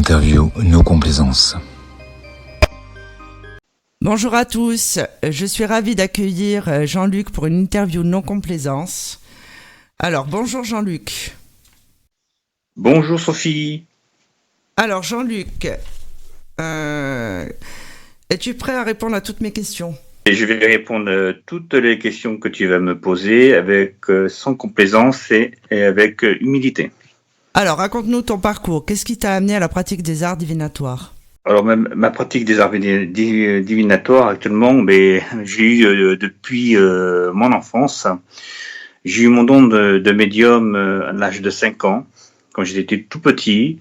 Interview No Complaisance. Bonjour à tous, je suis ravie d'accueillir Jean-Luc pour une interview non complaisance. Alors bonjour Jean-Luc. Bonjour Sophie. Alors Jean-Luc, es-tu prêt à répondre à toutes mes questions ? Et je vais répondre à toutes les questions que tu vas me poser avec sans complaisance et avec humilité. Alors raconte-nous ton parcours, qu'est-ce qui t'a amené à la pratique des arts divinatoires ? Alors ma pratique des arts divinatoires actuellement, j'ai eu depuis mon enfance. J'ai eu mon don de médium à l'âge de 5 ans, quand j'étais tout petit.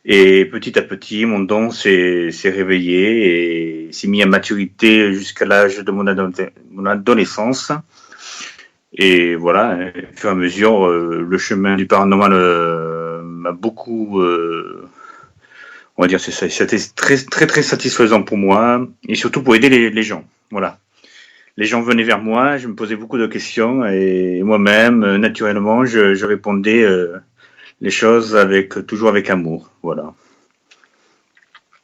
Et petit à petit, mon don s'est réveillé et s'est mis à maturité jusqu'à l'âge de mon adolescence. Et voilà, au fur et à mesure, le chemin du paranormal m'a beaucoup... on va dire, c'était très, très, très satisfaisant pour moi et surtout pour aider les gens. Voilà. Les gens venaient vers moi, je me posais beaucoup de questions et moi-même, naturellement, je répondais les choses toujours avec amour. Voilà.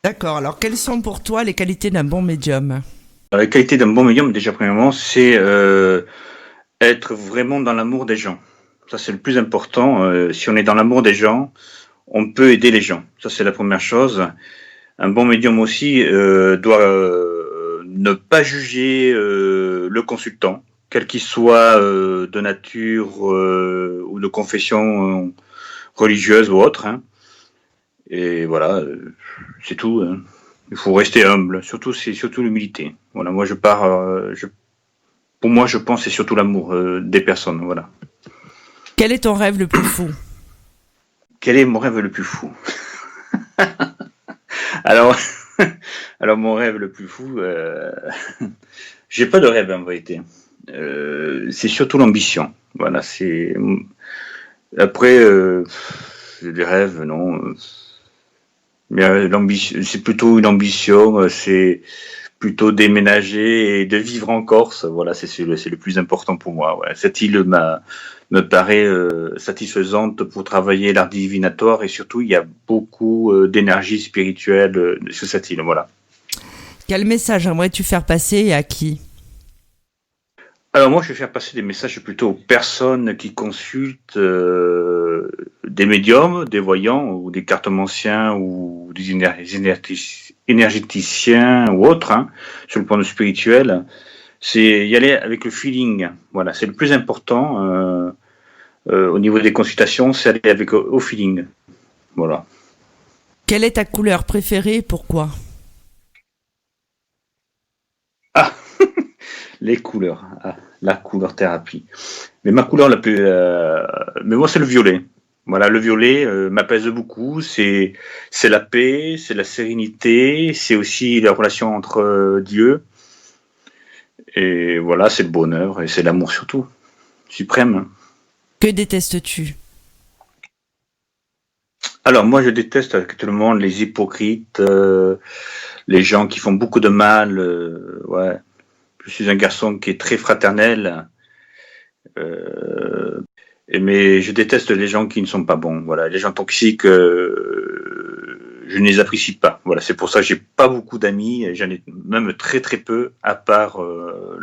D'accord, alors quelles sont pour toi les qualités d'un bon médium ? La qualité d'un bon médium, déjà, premièrement, c'est être vraiment dans l'amour des gens. Ça, c'est le plus important. Si on est dans l'amour des gens, on peut aider les gens. Ça, c'est la première chose. Un bon médium aussi doit ne pas juger le consultant, quel qu'il soit de nature ou de confession religieuse ou autre. Hein. Et voilà, c'est tout. Hein. Il faut rester humble. C'est surtout l'humilité. Voilà, moi je pars. Pour moi, je pense c'est surtout l'amour des personnes. Voilà. Quel est ton rêve le plus fou ? Quel est mon rêve le plus fou ? Alors mon rêve le plus fou, j'ai pas de rêve en vérité. C'est surtout l'ambition. Voilà, c'est après des rêves, non. Mais l'ambition, c'est plutôt une ambition. C'est plutôt déménager et de vivre en Corse. Voilà, c'est le plus important pour moi. Ouais. Cette île me paraît satisfaisante pour travailler l'art divinatoire et surtout il y a beaucoup d'énergie spirituelle sur cette île. Voilà. Quel message aimerais-tu faire passer et à qui ? Alors moi je vais faire passer des messages plutôt aux personnes qui consultent des médiums, des voyants ou des cartomanciens ou des énergéticiens ou autres hein, sur le plan spirituel. C'est y aller avec le feeling. Voilà, c'est le plus important au niveau des consultations, c'est aller avec au feeling. Voilà. Quelle est ta couleur préférée et pourquoi ? Ah, les couleurs. Ah, la couleur thérapie. Mais ma couleur la plus, mais moi c'est le violet. Voilà, le violet m'apaise beaucoup. C'est la paix, c'est la sérénité, c'est aussi la relation entre Dieu. Et voilà, c'est le bonheur et c'est l'amour surtout, suprême. Que détestes-tu ? Alors moi je déteste actuellement les hypocrites, les gens qui font beaucoup de mal. Ouais, je suis un garçon qui est très fraternel, mais je déteste les gens qui ne sont pas bons. Voilà, les gens toxiques, je ne les apprécie pas. Voilà, c'est pour ça que j'ai pas beaucoup d'amis, j'en ai même très très peu, à part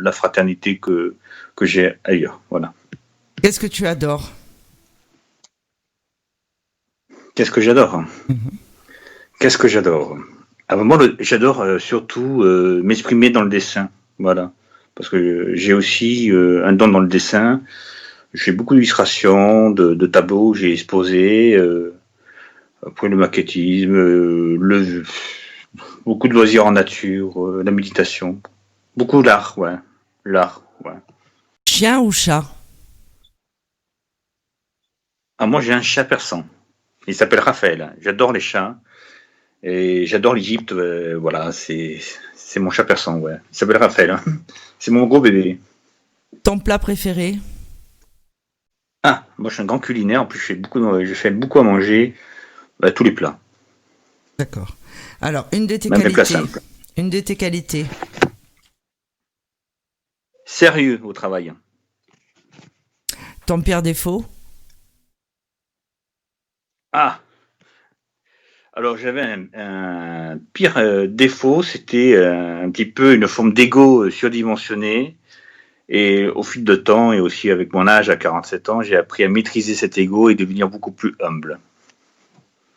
la fraternité que j'ai ailleurs. Voilà. Qu'est-ce que tu adores ? Qu'est-ce que j'adore ? Qu'est-ce que j'adore ? Alors moi, j'adore surtout m'exprimer dans le dessin. Voilà. Parce que j'ai aussi un don dans le dessin. J'ai beaucoup d'illustrations, de tableaux, j'ai exposé. Après le maquettisme, beaucoup de loisirs en nature, la méditation. Beaucoup d'art, ouais. L'art, ouais. Chien ou chat ? Ah, moi, j'ai un chat persan. Il s'appelle Raphaël. J'adore les chats. Et j'adore l'Égypte. Voilà, c'est mon chat persan, ouais. Il s'appelle Raphaël. Hein. C'est mon gros bébé. Ton plat préféré ? Ah, moi, je suis un grand culinaire. En plus, je fais beaucoup à manger. Tous les plats. D'accord. Alors, une de tes Même les plats qualités. simples. Une de tes qualités. Sérieux au travail. Ton pire défaut ? Ah, Alors j'avais un pire défaut, c'était un petit peu une forme d'ego surdimensionné. Et au fil de temps, et aussi avec mon âge à 47 ans, j'ai appris à maîtriser cet ego et devenir beaucoup plus humble.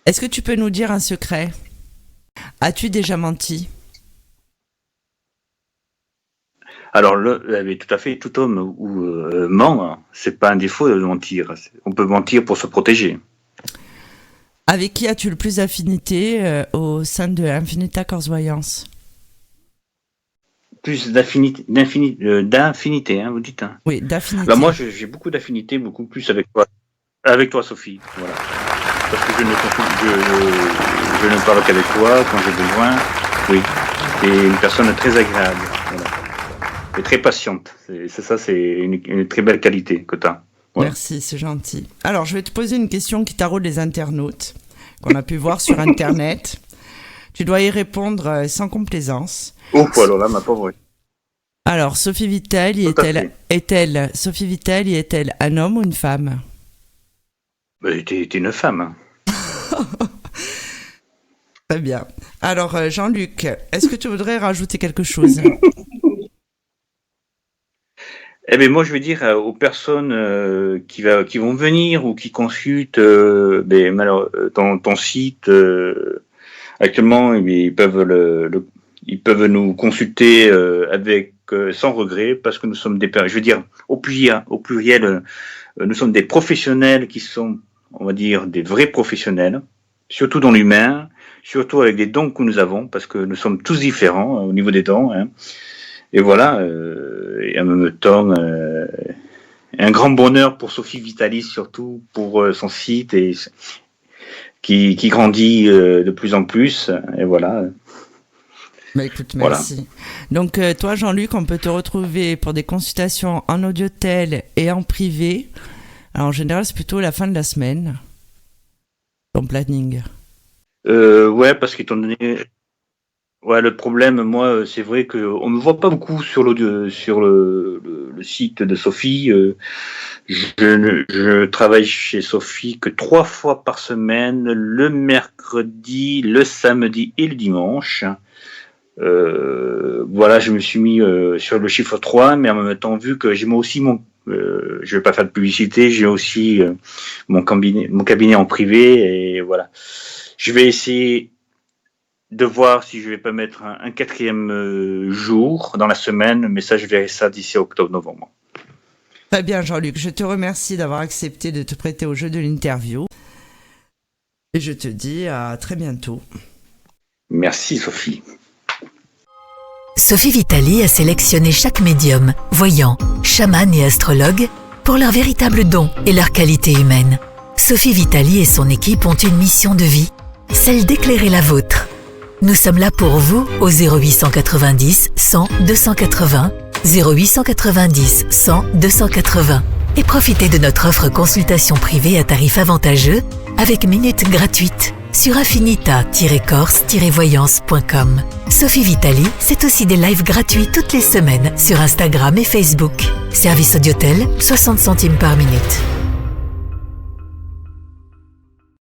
Est-ce que tu peux nous dire un secret? As-tu déjà menti? Alors, tout à fait, tout homme ment, c'est pas un défaut de mentir. On peut mentir pour se protéger. Avec qui as-tu le plus d'affinité au sein de Infinita Corse Voyance? Plus d'infinité, hein, vous dites. Hein. Oui, d'affinité. Bah, moi, j'ai beaucoup d'affinité, beaucoup plus avec toi, Sophie. Voilà. Parce que je ne parle qu'avec toi quand j'ai besoin. Oui, t'es une personne très agréable. Voilà. Et très patiente. C'est une très belle qualité que tu as. Voilà. Merci, c'est gentil. Alors, je vais te poser une question qui taraude les internautes, qu'on a pu voir sur Internet. Tu dois y répondre sans complaisance. Oh, alors là, ma pauvre. Alors, Sophie Vitali est-elle un homme ou une femme? T'es une femme. Hein. Très bien. Alors, Jean-Luc, est-ce que tu voudrais rajouter quelque chose? Eh bien, moi, je vais dire aux personnes qui vont venir ou qui consultent ton site, actuellement, ils peuvent nous consulter sans regret, parce que nous sommes au pluriel, nous sommes des professionnels qui sont, on va dire, des vrais professionnels, surtout dans l'humain, surtout avec les dons que nous avons, parce que nous sommes tous différents au niveau des dons. Hein. Et voilà, et en même temps, un grand bonheur pour Sophie Vitalis, surtout pour son site et qui grandit de plus en plus. Et voilà. Bah écoute, merci. Voilà. Donc toi, Jean-Luc, on peut te retrouver pour des consultations en audiotel et en privé. Alors en général, c'est plutôt la fin de la semaine, ton planning. Ouais, parce qu'étant donné... Ouais, le problème, moi, c'est vrai qu'on me voit pas beaucoup sur le site de Sophie. Je travaille chez Sophie que 3 fois par semaine, le mercredi, le samedi et le dimanche. Voilà, je me suis mis sur le chiffre 3, mais en même temps, vu que j'ai moi aussi je vais pas faire de publicité, j'ai aussi mon cabinet en privé, et voilà. Je vais essayer de voir si je vais pas mettre un 4e jour dans la semaine, mais ça, je verrai ça d'ici octobre-novembre. Très bien, Jean-Luc. Je te remercie d'avoir accepté de te prêter au jeu de l'interview. Et je te dis à très bientôt. Merci, Sophie. Sophie Vitali a sélectionné chaque médium, voyant, chaman et astrologue pour leur véritable don et leur qualité humaine. Sophie Vitali et son équipe ont une mission de vie, celle d'éclairer la vôtre. Nous sommes là pour vous au 0890 100 280, 0890 100 280 et profitez de notre offre consultation privée à tarif avantageux avec minutes gratuites sur affinita-corse-voyance.com. Sophie Vitali, c'est aussi des lives gratuits toutes les semaines sur Instagram et Facebook. Service audiotel, 60 centimes par minute.